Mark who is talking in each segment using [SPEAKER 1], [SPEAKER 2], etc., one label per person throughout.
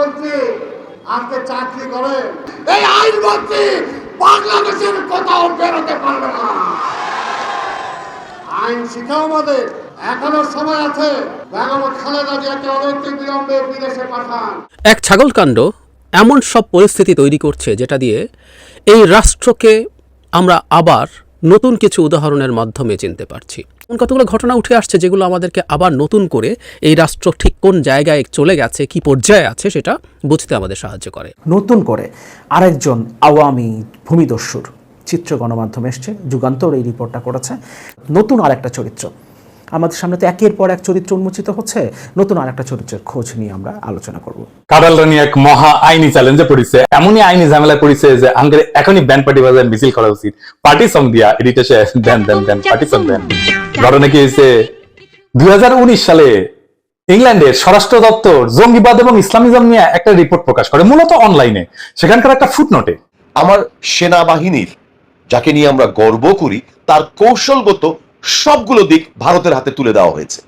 [SPEAKER 1] আইনমন্ত্রী আজকে চাকরি করে, এই আইনমন্ত্রী বাংলাদেশের কোথাও বেরোতে পারবে না। আইন শিখাও আমাদের, এখনো সময় আছে। বেগম খালেদা জিয়াকে অনৈতিক বিলম্বে বিদেশে পাঠান।
[SPEAKER 2] এক ছাগলকাণ্ড এমন সব পরিস্থিতি তৈরি করছে যেটা দিয়ে এই রাষ্ট্রকে আমরা আবার নতুন কিছু উদাহরণের মাধ্যমে চিনতে পারছি। কতগুলো ঘটনা উঠে আসছে যেগুলো আমাদেরকে আবার নতুন করে এই রাষ্ট্র ঠিক কোন জায়গায় চলে গেছে, কি পর্যায়ে আছে সেটা বুঝতে আমাদের সাহায্য করে।
[SPEAKER 3] নতুন করে আরেকজন আওয়ামী ভূমিদস্যুর চিত্র গণমাধ্যমে এসছে, যুগান্তর এই রিপোর্টটা করেছে। নতুন আরেকটা চরিত্র আমাদের সামনে, তো একের পর এক চরিত্র উন্মোচিত হচ্ছে। নতুন আরেকটা চরিত্রের খোঁজ নিয়ে আমরা আলোচনা করব।
[SPEAKER 4] কাদালরানি এক মহা আইনি চ্যালেঞ্জে পড়েছে, এমনই আইনি ঝামেলা পড়েছে যে আঙ্গের এখনই ব্যান্ড পার্টি বাজায় মিছিল করা উচিত। পার্টি সং দিয়া এডিটেশে দেন পার্টি সং দেন। ঘটনা কি হয়েছে, 2019 সালে ইংল্যান্ডের স্বরাষ্ট্র দপ্তর জঙ্গিবাদ এবং ইসলামিজম নিয়ে একটা রিপোর্ট প্রকাশ করে, মূলত অনলাইনে। সেখানকার একটা ফুটনোটে
[SPEAKER 5] আমার সেনাবাহিনীর, যাকে নিয়ে আমরা গর্ব করি, তার কৌশলগত সবগুলো দিক ভারতের হাতে তুলে দেওয়া হয়েছে।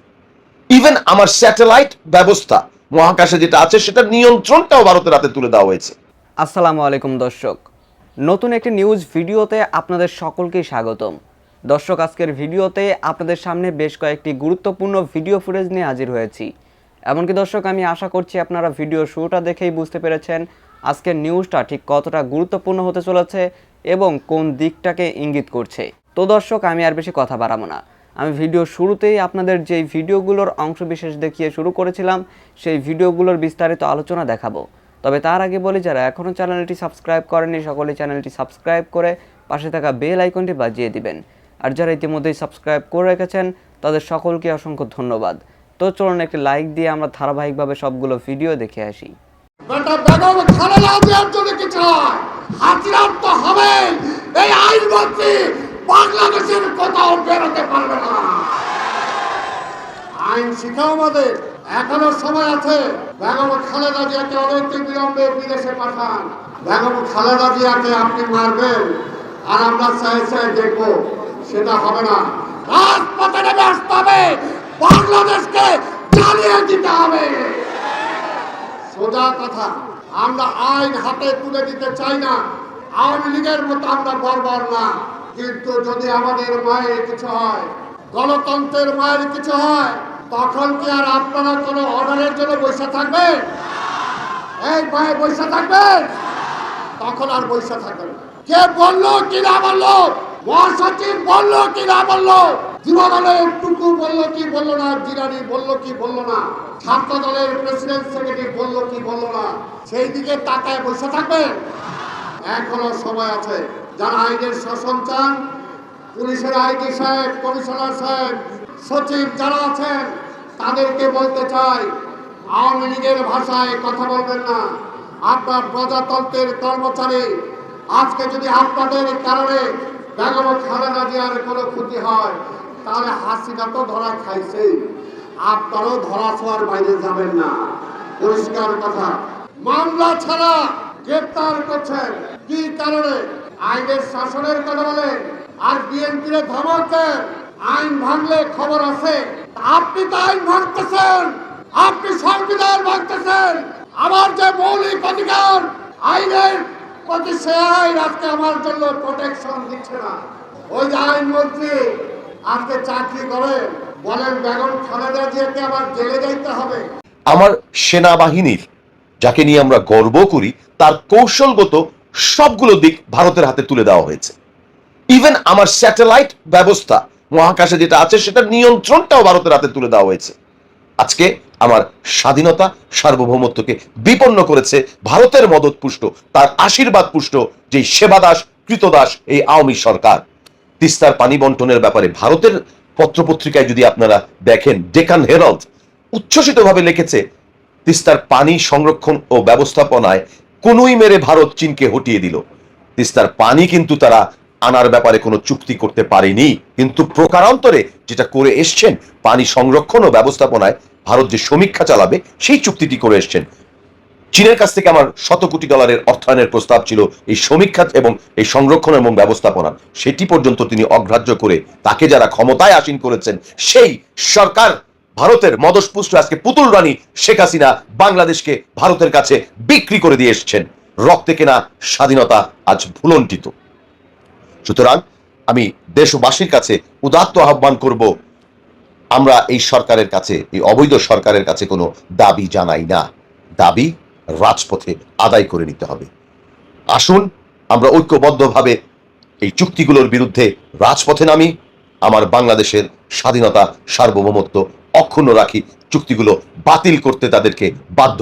[SPEAKER 5] ইভেন আমার স্যাটেলাইট ব্যবস্থা মহাকাশে যেটা আছে সেটা নিয়ন্ত্রণটাও ভারতের হাতে তুলে দেওয়া হয়েছে।
[SPEAKER 6] আসসালামু আলাইকুম দর্শক, নতুন একটি নিউজ ভিডিওতে আপনাদের সকলকেই স্বাগতম। দর্শক, আজকের ভিডিওতে আপনাদের সামনে বেশ কয়েকটি গুরুত্বপূর্ণ ভিডিও ফুটেজ নিয়ে হাজির হয়েছি। এমনকি দর্শক, আমি আশা করছি আপনারা ভিডিও শুরুটা দেখেই বুঝতে পেরেছেন আজকের নিউজটা ঠিক কতটা গুরুত্বপূর্ণ হতে চলেছে এবং কোন দিকটাকে ইঙ্গিত করছে। তো দর্শক, আমি আর বেশি কথা বাড়াবো না। আমি ভিডিও শুরুতেই আপনাদের যেই ভিডিওগুলোর অংশবিশেষ দেখিয়ে শুরু করেছিলাম সেই ভিডিওগুলোর বিস্তারিত আলোচনা দেখাবো। তবে তার আগে বলি, যারা এখনও চ্যানেলটি সাবস্ক্রাইব করেননি সকলে চ্যানেলটি সাবস্ক্রাইব করে পাশে থাকা বেল আইকনটি বাজিয়ে দিবেন। আর যারা ইতিমধ্যেই সাবস্ক্রাইব করে রেখেছেন তাদের সকলকে অসংখ্য ধন্যবাদ। তো চলুন একটি লাইক দিয়ে আমরা ধারাবাহিকভাবে সবগুলো ভিডিও দেখে আসি।
[SPEAKER 1] বেগম খালেদা জিয়ার জন্য কি চায়? হাতিয়ার তো হবে। এই আইনমন্ত্রী বাংলাদেশের কোথাও বেরোতে পারবে না। আইন শিখাও আমাদের, এখনো সময় আছে। বেগম খালেদা জিয়াকে অনৈতিক বিলম্বে বিদেশে পাঠান। বেগম খালেদা জিয়াকে আপনি মারবেন আর আমরা চাই দেখবো, সেটা হবে না। রাজপথে নেমে আসতে হবে, বাংলাদেশকে জ্বালিয়ে দিতে হবে। সোজা কথা, আমরা আইন হাতে তুলে দিতে চাই না। আওয়ামী লীগের মতো আমরা বর্বর না। কিন্তু যদি আমাদের মায়ের কিছু হয়, গণতন্ত্রের মায়ের কিছু হয়, তখন কি আর আপনারা কোনো অর্ডারের জন্য বসে থাকবেন? এই মায়ে বসে থাকবেন? তখন আর বসে থাকবেন। কে বললো কি না বললো, মহাসচিব বললো কি না বললো, যুব দলের টুকু বললো কি বললো না, জিরানি বললো কি বললো না, ছাত্র দলের প্রেসিডেন্ট সেক্রেটারি বললো কি বললো না, সেই দিকে তাকায় বসে থাকবেন? এখনো সময় আছে। যারা আইনের শাসন চান, পুলিশের আইজি সাহেব, কমিশনার সাহেব, সচিব যারা আছেন, তাদেরকে বলতে চাই, আওয়ামী লীগের ভাষায় কথা বলবেন না। আপনার প্রজাতন্ত্রের কর্মচারী, আজকে যদি আপনাদের কারণে বেগম খালেদা জিয়ার কোনো ক্ষতি হয়, তাহলে হাসিনা তো ধরা খাইছে, আপনারও ধরা ছোঁয়ার বাইরে যাবেন না। পরিষ্কার কথা। মামলা ছাড়া গ্রেপ্তার করছেন কি কারণে? আইনের শাসনের কথা বলেন আর বিএনপির ধমক দেন। আইন ভাঙলে খবর আছে। আপনি তো আইন ভাঙতেছেন, আপনি সংবিধান ভাঙতেছেন। আমার যে মৌলিক অধিকার আইনের প্রতি, সে আইন আজকে আমার জন্য প্রোটেকশন দিচ্ছে না। ওই যে আইনমন্ত্রী আজকে চাকরি করে, বলেন বেগম খালেদা জিয়াকে আবার জেলে যাইতে হবে।
[SPEAKER 5] আমার সেনাবাহিনীর, যাকে নিয়ে আমরা গর্ব করি, তার কৌশলগত সবগুলো দিক ভারতের হাতে তুলে দেওয়া হয়েছে। ইভেন আমার স্যাটেলাইট ব্যবস্থা মহাকাশে যেটা আছে সেটা নিয়ন্ত্রণটাও ভারতের হাতে তুলে দেওয়া হয়েছে। আজকে আমার স্বাধীনতা সার্বভৌমত্বকে বিপন্ন করেছে ভারতের মদত পুষ্ট, তার আশীর্বাদ পুষ্ট যে সেবাদাস কৃতদাস এই আওয়ামী সরকার। তিস্তার পানি বন্টনের ব্যাপারে ভারতের পত্রপত্রিকায় যদি আপনারা দেখেন, ডেকান হেরাল্ড উচ্ছ্বসিতভাবে লিখেছে, তিস্তার পানি সংরক্ষণ ও ব্যবস্থাপনায় কোনই মেরে ভারত চীনকে হটিয়ে দিল। তিস্তার পানি কিন্তু তারা আনার ব্যাপারে কোনো চুক্তি করতে পারেনি, কিন্তু প্রকারান্তরে যেটা করে এসছেন, পানি সংরক্ষণ ও ব্যবস্থাপনায় ভারত যে সমীক্ষা চালাবে সেই চুক্তিটি করে এসছেন। চীনের কাছ থেকে আমার $100 কোটি অর্থায়নের প্রস্তাব ছিল এই সমীক্ষা এবং এই সংরক্ষণ এবং ব্যবস্থাপনা, সেটি পর্যন্ত তিনি অগ্রাহ্য করে তাকে যারা ক্ষমতায় আসীন করেছেন সেই সরকার ভারতের মদসপুষ্ট আজকে পুতুল রানী শেখ হাসিনা বাংলাদেশকে ভারতের কাছে বিক্রি করে দিয়ে এসছেন। রক্তে কেনা স্বাধীনতা আজ ভুলণ্ঠিত। সুতরাং আমি দেশবাসীর কাছে উদাত্ত আহ্বান করব, আমরা এই সরকারের কাছে, এই অবৈধ সরকারের কাছে কোনো দাবি জানাই না। দাবি রাজপথে আদায় করে নিতে হবে। আসুন আমরা ঐক্যবদ্ধভাবে এই চুক্তিগুলোর বিরুদ্ধে রাজপথে নামি, আমার বাংলাদেশের স্বাধীনতা সার্বভৌমত্ব অক্ষুণ্ণ রাখি, চুক্তিগুলো বাতিল করতে তাদেরকে বাধ্য।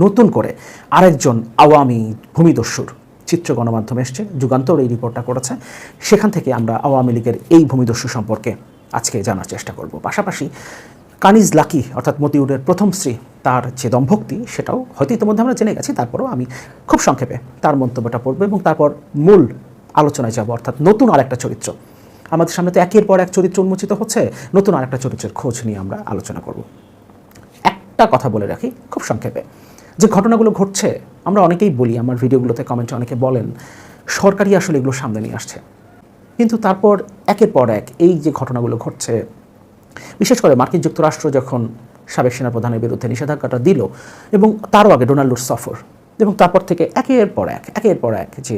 [SPEAKER 3] নতুন করে আরেকজন আওয়ামী ভূমিদস্যুর চিত্র গণমাধ্যমে এসছে, যুগান্তর এই রিপোর্টটা করেছে। সেখান থেকে আমরা আওয়ামী লীগের এই ভূমিদস্যু সম্পর্কে আজকে জানার চেষ্টা করব। পাশাপাশি কানিজ লাকি অর্থাৎ মতিউরের প্রথম স্ত্রী, তার যে দম্ভক্তি সেটাও হয়তো ইতিমধ্যে আমরা জেনে গেছি, তারপরেও আমি খুব সংক্ষেপে তার মন্তব্যটা পড়ব এবং তারপর মূল আলোচনায় যাব, অর্থাৎ নতুন আরেকটা চরিত্র। আমাদের সামনে তো একের পর এক চরিত্র উন্মোচিত হচ্ছে, নতুন আরেকটা চরিত্রের খোঁজ নিয়ে আমরা আলোচনা করব। একটা কথা বলে রাখি খুব সংক্ষেপে, যে ঘটনাগুলো ঘটছে আমরা অনেকেই বলি, আমার ভিডিওগুলোতে কমেন্টে অনেকে বলেন সরকারই আসলে এগুলো সামনে নিয়ে আসছে, কিন্তু তারপর একের পর এক এই যে ঘটনাগুলো ঘটছে, বিশেষ করে মার্কিন যুক্তরাষ্ট্র যখন সাবেক সেনাপ্রধানের বিরুদ্ধে নিষেধাজ্ঞাটা দিল এবং তারও আগে ডোনাল্ডোর সফর, এবং তারপর থেকে একের পর এক যে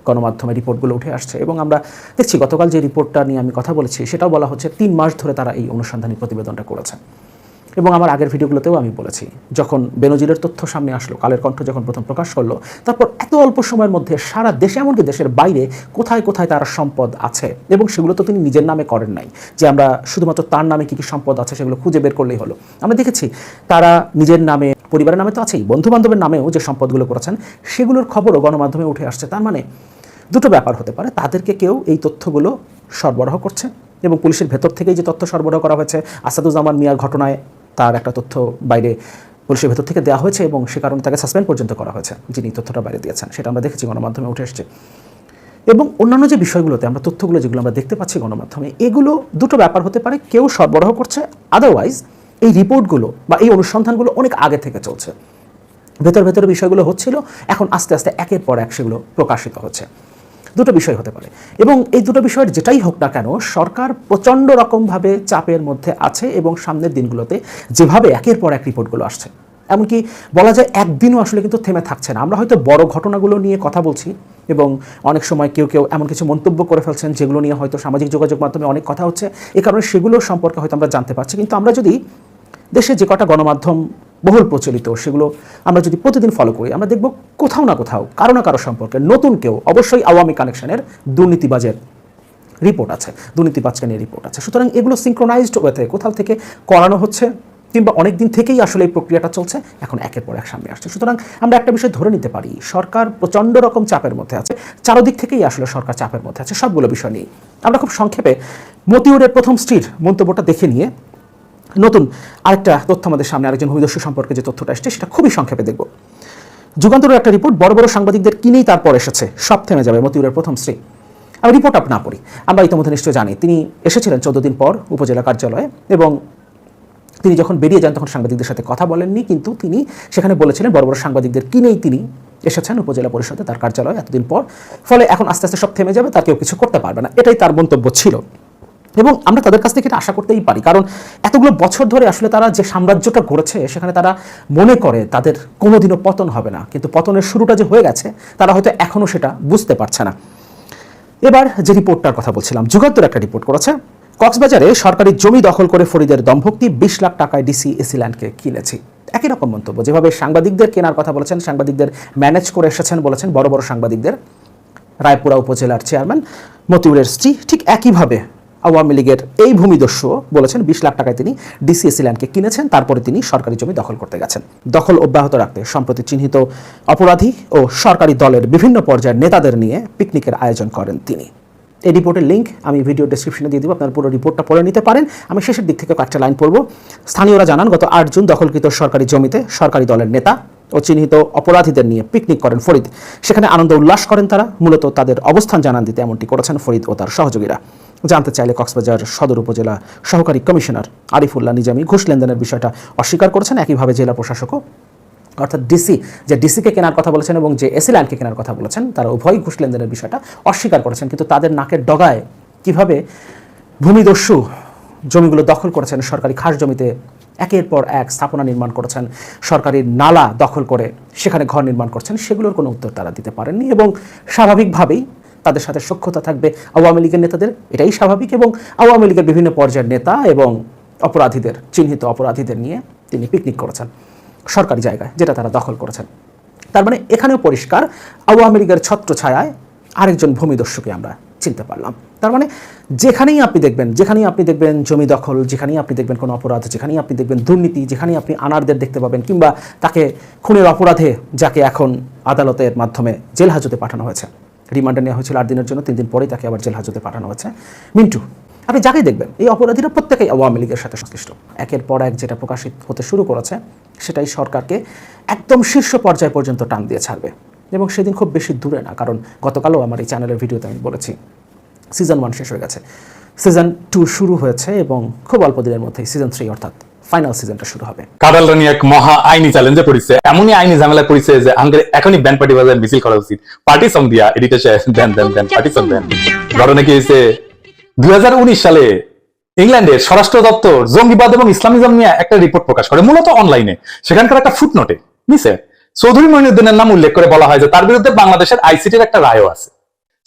[SPEAKER 3] গণমাধ্যমে রিপোর্টগুলো উঠে আসছে, এবং আমরা দেখছি গতকাল যে রিপোর্টটা নিয়ে আমি কথা বলেছি সেটাও বলা হচ্ছে 3 মাস ধরে তারা এই অনুসন্ধানী প্রতিবেদনটা করেছে। এবং আমার আগের ভিডিওগুলোতেও আমি বলেছি, যখন বেনজিরের তথ্য সামনে আসলো, কালের কণ্ঠ যখন প্রথম প্রকাশ করলো, তারপর এত অল্প সময়ের মধ্যে সারা দেশে এমনকি দেশের বাইরে কোথায় কোথায় তার সম্পদ আছে, এবং সেগুলো তো তিনি নিজের নামে করেন নাই যে আমরা শুধুমাত্র তার নামে কী কী সম্পদ আছে সেগুলো খুঁজে বের করলেই হলো। আমরা দেখেছি তারা নিজের নামে, পরিবারের নামে তো আছেই, বন্ধুবান্ধবের নামেও যে সম্পদগুলো করেছেন সেগুলোর খবরও গণমাধ্যমে উঠে আসছে। তার মানে দুটো ব্যাপার হতে পারে, তাদেরকে কেউ এই তথ্যগুলো সরবরাহ করছে, এবং পুলিশের ভেতর থেকেই যে তথ্য সরবরাহ করা হয়েছে, আসাদুজ্জামান মিয়ার ঘটনায় তার একটা তথ্য বাইরে পুলিশের ভেতর থেকে দেওয়া হয়েছে এবং সে কারণে তাকে সাসপেন্ড পর্যন্ত করা হয়েছে, যিনি তথ্যটা বাইরে দিয়েছেন, সেটা আমরা দেখেছি গণমাধ্যমে উঠে এসছে। এবং অন্যান্য যে বিষয়গুলোতে আমরা তথ্যগুলো যেগুলো আমরা দেখতে পাচ্ছি গণমাধ্যমে, এগুলো দুটো ব্যাপার হতে পারে, কেউ সরবরাহ করছে, আদারওয়াইজ এই রিপোর্টগুলো বা এই অনুসন্ধানগুলো অনেক আগে থেকে চলছে, ভেতরে বিষয়গুলো হচ্ছিল, এখন আস্তে আস্তে একের পর এক সেগুলো প্রকাশিত হচ্ছে। দুটো বিষয় হতে পারে, এবং এই দুটো বিষয়ের যেটাই হোক না কেন সরকার প্রচণ্ড রকমভাবে চাপের মধ্যে আছে, এবং সামনের দিনগুলোতে যেভাবে একের পর এক রিপোর্টগুলো আসছে, এমনকি বলা যায় একদিনও আসলে কিন্তু থেমে থাকছে না। আমরা হয়তো বড় ঘটনাগুলো নিয়ে কথা বলছি এবং অনেক সময় কেউ এমন কিছু মন্তব্য করে ফেলছেন যেগুলো নিয়ে হয়তো সামাজিক যোগাযোগ মাধ্যমে অনেক কথা হচ্ছে, এ কারণে সেগুলো সম্পর্কে হয়তো আমরা জানতে পারছি। কিন্তু আমরা যদি দেশে যে কটা গণমাধ্যম বহুল প্রচলিত সেগুলো আমরা যদি প্রতিদিন ফলো করি, আমরা দেখব কোথাও না কোথাও কারো না কারো সম্পর্কে নতুন কেউ, অবশ্যই আওয়ামী কানেকশনের দুর্নীতিবাজের রিপোর্ট আছে, দুর্নীতিবাজকে নিয়ে রিপোর্ট আছে। সুতরাং এগুলো সিনক্রোনাইজড ওয়েতে কোথাও থেকে করানো হচ্ছে, কিংবা অনেক দিন থেকেই আসলে এই প্রক্রিয়াটা চলছে, এখন একের পর এক সামনে আসছে। সুতরাং আমরা একটা বিষয় ধরে নিতে পারি, সরকার প্রচণ্ড রকম চাপের মধ্যে আছে, চারদিক থেকেই আসলে সরকার চাপের মধ্যে আছে সবগুলো বিষয় নিয়ে। আমরা খুব সংক্ষেপে মতিউরের প্রথম স্ত্রীর মন্তব্যটা দেখে নিয়ে নতুন আরেকটা তথ্য আমাদের সামনে, আরেকজন ভূমিদস্যু সম্পর্কে যে তথ্যটা এসছে সেটা খুবই সংক্ষেপে দেখব। যুগান্তরের একটা রিপোর্ট, বড় বড় সাংবাদিকদের কিনেই তারপর এসেছে, সব থেমে যাবে, মতিউরের প্রথম স্ত্রী। আমি রিপোর্ট না পড়ি, আমরা ইতিমধ্যে নিশ্চয়ই জানি তিনি এসেছিলেন 14 দিন পর উপজেলা কার্যালয়ে, এবং তিনি যখন বেরিয়ে যান তখন সাংবাদিকদের সাথে কথা বলেননি, কিন্তু তিনি সেখানে বলেছিলেন বড় বড় সাংবাদিকদের কিনেই তিনি এসেছেন উপজেলা পরিষদে তার কার্যালয়ে এতদিন পর, ফলে এখন আস্তে আস্তে সব থেমে যাবে, তার কেউ কিছু করতে পারবে না, এটাই তার মন্তব্য ছিল। এবং আমরা তাদের কাছ থেকে এটা আশা করতেই পারি, কারণ এতগুলো বছর ধরে আসলে তারা যে সাম্রাজ্যটা গড়েছে সেখানে তারা মনে করে তাদের কোনোদিনও পতন হবে না, কিন্তু পতনের শুরুটা যে হয়ে গেছে তারা হয়তো এখনও সেটা বুঝতে পারছে না। এবার যে রিপোর্টটার কথা বলছিলাম, যুগান্তর একটা রিপোর্ট করেছে, কক্সবাজারে সরকারি জমি দখল করে ফরিদের দম্ভক্তি, 20 লাখ টাকায় ডিসি এসিল্যান্ডকে কিনেছি। একই রকম মন্তব্য, যেভাবে সাংবাদিকদের কেনার কথা বলেছেন, সাংবাদিকদের ম্যানেজ করে এসেছেন বলেছেন বড় বড় সাংবাদিকদের, রায়পুরা উপজেলার চেয়ারম্যান মতিউরের স্ত্রী ঠিক একইভাবে আওয়ামী লীগের এই ভূমিদস্যু বলেছেন 20 লাখ টাকায় তিনি ডিসি এসিল্যান্ডকে কিনেছেন, তারপরে তিনি সরকারি জমি দখল করতে গেছেন। দখল অব্যাহত রাখতে সম্প্রতি চিহ্নিত অপরাধী ও সরকারি দলের বিভিন্ন পর্যায়ের নেতাদের নিয়ে পিকনিকের আয়োজন করেন তিনি। এই রিপোর্টের লিঙ্ক আমি ভিডিও ডেসক্রিপশনে দিয়ে দিব, আপনার পুরো রিপোর্টটা পড়ে নিতে পারেন। আমি শেষের দিক থেকে কয়েকটা লাইন পড়ব। স্থানীয়রা জানান, গত 8 জুন দখলকৃত সরকারি জমিতে সরকারি দলের নেতা ও চিহ্নিত অপরাধীদের নিয়ে পিকনিক করেন ফরিদ। সেখানে আনন্দ উল্লাস করেন তারা, মূলত তাদের অবস্থান জানান দিতে এমনটি করেছেন ফরিদ ও তার সহযোগীরা। জানতে চাইলে কক্সবাজার সদর উপজেলা সহকারী কমিশনার আরিফুল্লাহ নিজামী ঘুষ লেনদেনের বিষয়টা অস্বীকার করেছেন। একইভাবে জেলা প্রশাসকও, অর্থাৎ ডিসি, যে ডিসিকে কেনার কথা বলেছেন এবং যে এসিল্যান্ডকে কেনার কথা বলেছেন, তারা উভয় ঘুষ লেনদেনের বিষয়টা অস্বীকার করেছেন। কিন্তু তাদের নাকের ডগায় কিভাবে ভূমিদস্যু জমিগুলো দখল করেছেন, সরকারি খাস জমিতে একের পর এক স্থাপনা নির্মাণ করেছেন, সরকারি নালা দখল করে সেখানে ঘর নির্মাণ করছেন, সেগুলোর কোনো উত্তর তারা দিতে পারেননি এবং স্বাভাবিকভাবেই তাদের সাথে সখ্যতা থাকবে আওয়ামী লীগের নেতাদের, এটাই স্বাভাবিক। এবং আওয়ামী লীগের বিভিন্ন পর্যায়ের নেতা এবং অপরাধীদের, চিহ্নিত অপরাধীদের নিয়ে তিনি পিকনিক করেছেন সরকারি জায়গায়, যেটা তারা দখল করেছেন। তার মানে এখানেও পরিষ্কার আওয়ামী লীগের ছত্রছায়ায় আরেকজন ভূমিদস্যুকে আমরা চিনতে পারলাম। তার মানে যেখানেই আপনি দেখবেন জমি দখল, যেখানেই আপনি দেখবেন কোনো অপরাধ, যেখানেই আপনি দেখবেন দুর্নীতি, যেখানেই আপনি আনারদের দেখতে পাবেন, কিংবা তাকে খুনের অপরাধে যাকে এখন আদালতের মাধ্যমে জেল হাজতে পাঠানো হয়েছে, রিমান্ডে নেওয়া হয়েছিল 8 দিনের জন্য, 3 দিন পরেই তাকে আবার জেল হাজতে পাঠানো হয়েছে, মিন্টু, আপনি যাকেই দেখবেন এই অপরাধীরা প্রত্যেকেই আওয়ামী লীগের সাথে সংশ্লিষ্ট। একের পর এক যেটা প্রকাশিত হতে শুরু করেছে সেটাই সরকারকে একদম শীর্ষ পর্যায় পর্যন্ত টান দিয়ে ছাড়বে। এবং সেদিন খুব বেশি দূরে না, কারণ গতকালও আমার এই চ্যানেলের ভিডিওতে আমি বলেছি সিজন 1 শেষ হয়ে গেছে, সিজন 2 শুরু হয়েছে এবং খুব অল্প দিনের মধ্যেই সিজন 3 অর্থাৎ ফাইনাল সিজনটা শুরু হবে।
[SPEAKER 4] কাঁঠাল রানী এক মহা আইনি চ্যালেঞ্জে পড়েছে, এমনই আইনি ঝামেলায় পড়েছে যে আঙ্গের এখনই ব্যান্ড পার্টি বাজার মিছিল করা উচিত, পার্টি সং দিয়া এডিটে দেন পার্টি সং দেন। ঘটনা কি হয়েছে, 2019 সালে ইংল্যান্ডের স্বরাষ্ট্র দপ্তর জঙ্গিবাদ এবং ইসলামিজম নিয়ে একটা রিপোর্ট প্রকাশ করে, মূলত অনলাইনে। সেখানকার একটা ফুটনোটে নিচে চৌধুরী মঈনুদ্দিনের নাম উল্লেখ করে বলা হয় যে তার বিরুদ্ধে বাংলাদেশের আইসিটির একটা রায়ও আছে।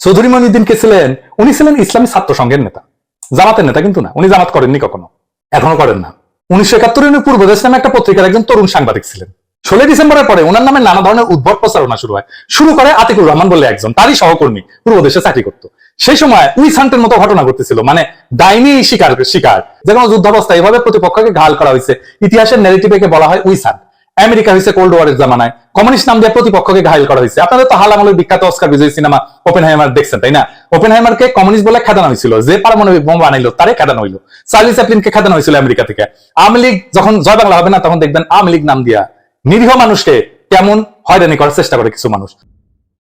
[SPEAKER 4] চৌধুরী মঈনুদ্দিন কে ছিলেন? উনি ছিলেন ইসলামী ছাত্র সংঘের নেতা, জামাতের নেতা কিন্তু না, উনি জামাত করেননি কখনো, এখনো করেন না। 1971 পূর্বদেশ নামে একটা পত্রিকার একজন তরুণ সাংবাদিক ছিলেন। 16 ডিসেম্বরের পরে ওনার নামে নানা ধরনের উদ্ভট প্রচারণা শুরু করে আতিকুর রহমান বলে একজন, তারই সহকর্মী, পূর্বদেশে চাকরি করত। সেই সময় উইসান্টের মতো ঘটনা ঘটতেছিল, মানে ডাইনি শিকার যেমন যুদ্ধাবস্থা এভাবে প্রতিপক্ষকে ঘায়াল করা হয়েছে। ইতিহাসের ন্যারেটিভে বলা হয় উইসান্ট। আমেরিকা হয়েছে কোল্ড ওয়ারের জামানায় কমিউনিস্ট নাম দিয়ে প্রতিপক্ষকে ঘায়াল করা হয়েছে। আপনাদের তো হাল আমলের বিখ্যাত অস্কার বিজয়ী সিনেমা ওপেনহাইমার দেখছেন, তাই না? ওপেনহাইমারকে কমিউনিস্ট বলে খেদানো হয়েছিল, যে পারমাণবিক বোমা বানাইলো তারে খেদানো হইলো। চার্লি চ্যাপলিনকে খেদানো হয়েছিল আমেরিকা থেকে। আওয়ামী লীগ যখন জয় বাংলা হবে না, তখন দেখবেন আওয়ামী লীগ নাম দিয়া নিরীহ মানুষকে কেমন হয়রানি করার চেষ্টা করে কিছু মানুষ।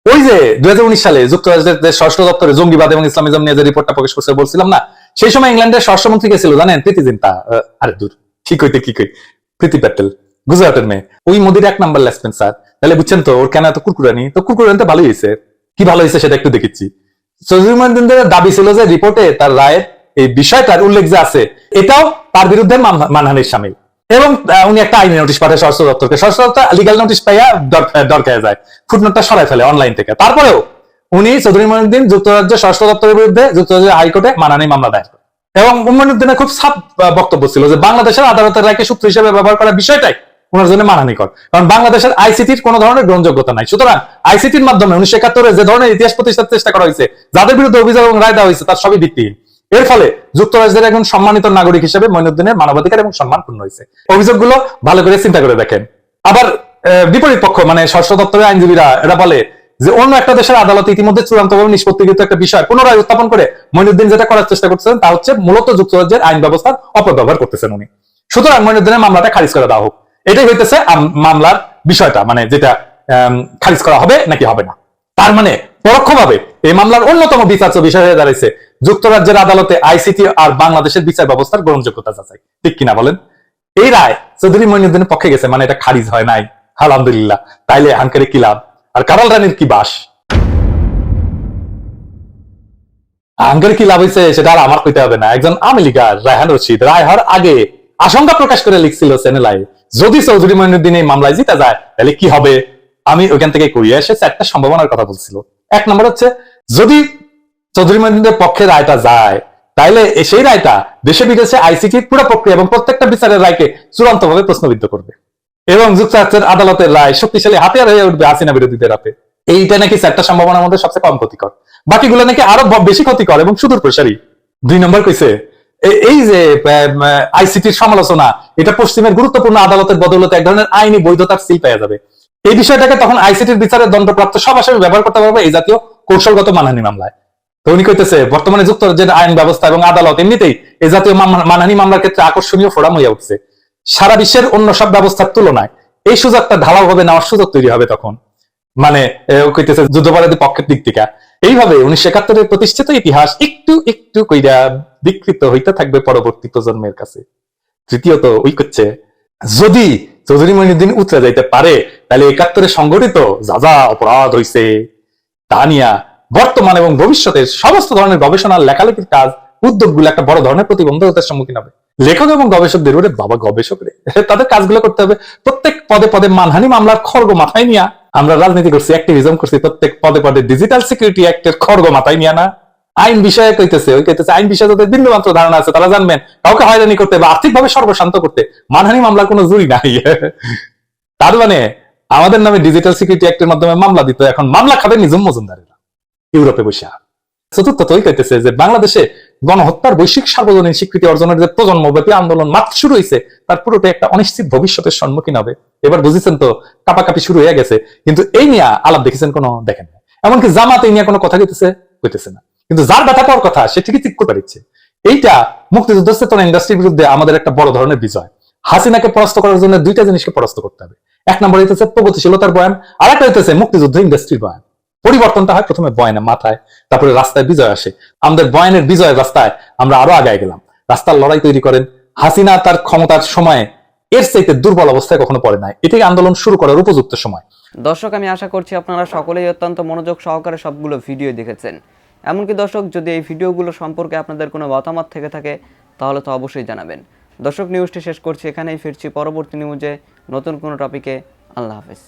[SPEAKER 4] ওই যে 2019 সালে যুক্তরাষ্ট্রের স্বরাষ্ট্র দপ্তরে জঙ্গিবাদ এবং ইসলামিজম নিয়ে যে রিপোর্টটা প্রকাশ করছে বলছিলাম না, সেই সময় ইংল্যান্ডের স্বরাষ্ট্রমন্ত্রী কে ছিল জানেন? প্রীতি জিন্টা। আরে দূর, ঠিক হইতে কি কই, প্রীতি প্যাটেল, গুজরাটের মেয়ে, ওই মোদির 1 নাম্বার লেসপেন স্যার। তাহলে বুঝছেন তো ওর কেন এত কুরকুরানি। তো কুরকুরানি তো ভালোই হয়েছে, কি ভালো হয়েছে সেটা একটু দেখেছি। চৌধুরী মঈনুদ্দিনের দাবি ছিল যে রিপোর্টে তার রায়ের এই বিষয়টার উল্লেখ যে আছে, এটাও তার বিরুদ্ধে মানহানির শামিল। এবং উনি একটা আইনি নোটিশ পাঠায় স্বরাষ্ট্র দপ্তরকে, স্বরাষ্ট্র দপ্তর লিগাল নোটিশ পাইয়া দরকার যায়, ফুটনোটটা সরাই ফেলে অনলাইন থেকে। তারপরেও উনি চৌধুরী মঈনুদ্দিন যুক্তরাজ্যের স্বরাষ্ট্র দপ্তরের বিরুদ্ধে যুক্তরাজ্যের হাইকোর্টে মানহানি মামলা দায়ের করে। এবং মঈনুদ্দিনের খুব সাফ বক্তব্য ছিল যে বাংলাদেশের আদালতের রায়কে সূত্র হিসেবে ব্যবহার করার বিষয়টাই ওনার জন্য মানহানিকর, কারণ বাংলাদেশের আইসিটির কোন ধরনের গ্রহণযোগ্যতা নাই। সুতরাং আইসিটির মাধ্যমে 1971 যে ধরনের ইতিহাস প্রতিষ্ঠার চেষ্টা করা হয়েছে, যাদের বিরুদ্ধে অভিযোগ এবং রায় দেওয়া হয়েছে, তার সবই ভিত্তিহীন। এর ফলে যুক্তরাজ্যের একজন সম্মানিত নাগরিক হিসেবে মঈনুদ্দিনের মানবাধিকার এবং সম্মান পূর্ণ হয়েছে। অভিযোগগুলো ভালো করে চিন্তা করে দেখেন। আবার বিপরীত পক্ষ মানে স্বরাষ্ট্র দপ্তরের আইনজীবীরা এরা বলে যে অন্য একটা দেশের আদালতে ইতিমধ্যে চূড়ান্তভাবে নিষ্পত্তিকৃত একটা বিষয় পুনরায় উত্থাপন করে মঈনুদ্দিন যেটা করার চেষ্টা করছেন তা হচ্ছে মূলত যুক্তরাজ্যের আইন ব্যবস্থার অপব্যবহার করতেছেন উনি। সুতরাং মঈনুদ্দিনের মামলাটা খারিজ করে দেওয়া হোক, এটাই হইতেছে মামলার বিষয়টা, মানে যেটা খারিজ করা হবে নাকি হবে না। তার মানে পরোক্ষভাবে এই মামলার অন্যতম বিচার্য বিষয় হয়ে দাঁড়িয়েছে যুক্তরাজ্যের আদালতে আইসিটি আর বাংলাদেশের বিচার ব্যবস্থার গ্রহণযোগ্যতা যাচাই। ঠিক কিনা বলেন? এই রায় চৌধুরী মঈনুদ্দিনের পক্ষে গেছে, মানে এটা খারিজ হয় নাই, আলহামদুলিল্লাহ। তাইলে আঙ্কেরে কি লাভ আর কাঁঠাল রানীর কি বাস? আঙ্কের কি লাভ হয়েছে সেটা আর আমার কইতে হবে না। একজন আওয়ামী লীগার রায়হান রশিদ রায় হওয়ার আগে আশঙ্কা প্রকাশ করে লিখছিল চ্যানেলায়, যদি চৌধুরী মঈনুদ্দিন এই মামলায় জিতা যায় তাহলে কি হবে। আমি ওইখান থেকে কইয়া এসে 4টা সম্ভাবনার কথা বলছিল। 1 নম্বর হচ্ছে, যদি চৌধুরী মঈনুদ্দিনের পক্ষে রায়টা যায় তাহলে সেই রায়টা দেশে বিদেশে আইসিটির পুরো প্রক্রিয়া এবং প্রত্যেকটা বিচারের রায়কে চূড়ান্তভাবে প্রশ্নবিদ্ধ করবে এবং যুক্তরাষ্ট্রের আদালতের রায় শক্তিশালী হাতিয়ার হয়ে উঠবে হাসিনা বিরোধীদের হাতে। এইটা নাকি 4টা সম্ভাবনার মধ্যে সবচেয়ে কম ক্ষতিকর, বাকিগুলো নাকি আরো বেশি ক্ষতিকর এবং সুদূর প্রসারী। 2 নম্বর কইছে, এই যে আইসিটির সমালোচনা, এটা পশ্চিমের গুরুত্বপূর্ণ আদালতের বদৌলতে এক ধরনের আইনি বৈধতার সিল পেয়ে যাবে। এই বিষয়টাকে তখন আইসিটির বিচারের দণ্ডপ্রাপ্ত সব আসামি ব্যবহার করতে পারবে এই জাতীয় কৌশলগত মানহানি মামলায়। তো উনি কইতেছে বর্তমানে যুক্তরাজ্যের আইন ব্যবস্থা এবং আদালত এমনিতেই এই জাতীয় মানহানি মামলার ক্ষেত্রে আকর্ষণীয় ফোরাম হয়ে উঠছে। সারা বিশ্বের অন্য সব ব্যবস্থার তুলনায় এই সুযোগটা ঢালাও ভাবে নেওয়ার সুযোগ তৈরি হবে তখন, মানে কইতেছে যুদ্ধাপরাধী পক্ষের দিক থেকে। এইভাবে 1971 প্রতিষ্ঠিত ইতিহাস একটু একটু কইরা বিকৃত হইতে থাকবে পরবর্তী প্রজন্মের কাছে। তৃতীয়ত ওই করছে, যদি চৌধুরী মঈনুদ্দিন উতরে যাইতে পারে তাহলে 71 সংগঠিত যা যা অপরাধ হইছে তা নিয়ে বর্তমান এবং ভবিষ্যতের সমস্ত ধরনের গবেষণার লেখালেখির কাজ উদ্যোগগুলো একটা বড় ধরনের প্রতিবন্ধকতার সম্মুখীন হবে। লেখক এবং গবেষকদের ওরে বাবা গবেষক রে, তাদের কাজগুলো করতে হবে। প্রত্যেক পদে পদে মানহানি মামলার খড়গ মাথায় নিয়া আমরা রাজনীতি করছি, অ্যাক্টিভিজম করছি, প্রত্যেক পদে পদে ডিজিটাল সিকিউরিটি অ্যাক্টের খড়গ মাথায় নিয়া না। আইন বিষয়ে কইতেছে আইন বিষয়ে যাদের বিন্দু মাত্র ধারণা আছে তারা জানবেন কাউকে হয়রানি করতে বা আর্থিকভাবে সর্বশান্ত করতে মানহানি মামলার কোনো জুরি নাই। তার মানে আমাদের নামে ডিজিটাল সিকিউরিটি অ্যাক্টের মাধ্যমে মামলা দিত, এখন মামলা খাবে নিজম মজুমদারেরা ইউরোপে বসে। চতুর্থত ওই কইতেছে যে বাংলাদেশে গণহত্যার বৈশ্বিক সার্বজনীন স্বীকৃতি অর্জনের যে প্রজন্মব্যাপী আন্দোলন মাত্র শুরু হয়েছে তার পুরোটা একটা অনিশ্চিত ভবিষ্যতের সম্মুখীন হবে। এবার বুঝেছেন তো, কাপাকাপি শুরু হয়ে গেছে, কিন্তু এই নিয়ে আলাপ দেখেছেন কোনো দেখেন না। এমনকি জামাত এই নিয়ে কোনো কথা কইতেছে না, কিন্তু যার ব্যথা পাওয়ার কথা সে ঠিকই ঠিক করতে পারছে। এইটা মুক্তিযুদ্ধ চেতনা ইন্ডাস্ট্রির বিরুদ্ধে আমাদের একটা বড় ধরনের বিজয়। হাসিনাকে পরাস্ত করার জন্য দুইটা জিনিসকে পরাস্ত করতে হবে। এক নম্বর হইতেছে প্রগতিশীলতার বয়ান, আর একটা হইতেছে মুক্তিযুদ্ধ ইন্ডাস্ট্রির বয়ান। পরিবর্তনটা হয় প্রথমে বয়ানে মাথায়, তারপরে রাস্তায় বিজয় আসে। আমাদের বয়ানের বিজয়ের রাস্তায় আমরা আরো আগায় গেলাম। রাস্তার লড়াই তৈরি করেন। হাসিনা তার ক্ষমতার সময়ে এর চাইতে দুর্বল অবস্থায় কখনো পড়ে নাই। এটাই আন্দোলন শুরু করার উপযুক্ত সময়।
[SPEAKER 6] দর্শক, আমি আশা করছি আপনারা সকলেই অত্যন্ত মনোযোগ সহকারে সবগুলো ভিডিও দেখেছেন। এমনকি দর্শক, যদি এই ভিডিওগুলো সম্পর্কে আপনাদের কোনো মতামত থেকে থাকে তাহলে তো অবশ্যই জানাবেন। দর্শক, নিউজটি শেষ করছি এখানেই, ফিরছি পরবর্তী নিউজে নতুন কোনো টপিকে। আল্লাহ হাফেজ।